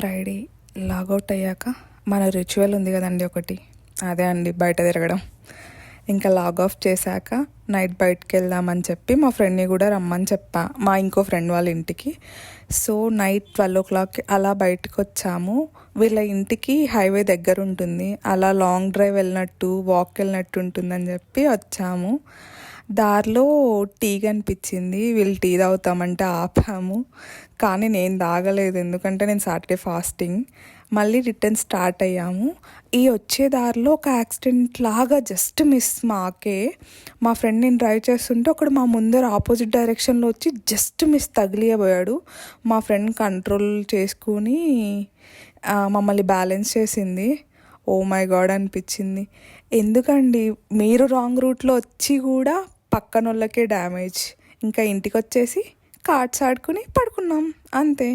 Friday logout అయ్యాక మన ritual ఉంది కదండి ఒకటి, అదే అండి బయట తిరగడం. ఇంకా లాగ్ ఆఫ్ చేశాక నైట్ బయటకు వెళ్దామని చెప్పి మా ఫ్రెండ్ని కూడా రమ్మని చెప్పా, మా ఇంకో ఫ్రెండ్ వాళ్ళ ఇంటికి. సో నైట్ 12 o'clock అలా బయటకు వచ్చాము. వీళ్ళ ఇంటికి హైవే దగ్గర ఉంటుంది, అలా లాంగ్ డ్రైవ్ వెళ్ళినట్టు వాక్ వెళ్ళినట్టు ఉంటుందని చెప్పి వచ్చాము. దారిలో టీ కనిపించింది, వీళ్ళు టీ తాగుతామంటే ఆపాము. కానీ నేను తాగలేదు, ఎందుకంటే నేను సాటర్డే ఫాస్టింగ్. మళ్ళీ రిటర్న్ స్టార్ట్ అయ్యాము. ఈ వచ్చే దారిలో ఒక యాక్సిడెంట్ లాగా జస్ట్ మిస్ మాకే. మా ఫ్రెండ్ నేను డ్రైవ్ చేస్తుంటే ఒకడు మా ముందర ఆపోజిట్ డైరెక్షన్లో వచ్చి జస్ట్ మిస్ తగిలియబోయాడు. మా ఫ్రెండ్ కంట్రోల్ చేసుకుని మమ్మల్ని బ్యాలెన్స్ చేసింది. ఓ మై గాడ్ అనిపించింది. ఎందుకండి మీరు రాంగ్ రూట్లో వచ్చి కూడా పక్కన వాళ్ళకే డ్యామేజ్. ఇంకా ఇంటికి వచ్చేసి కార్డ్స్ ఆడుకుని పడుకున్నాం, అంతే.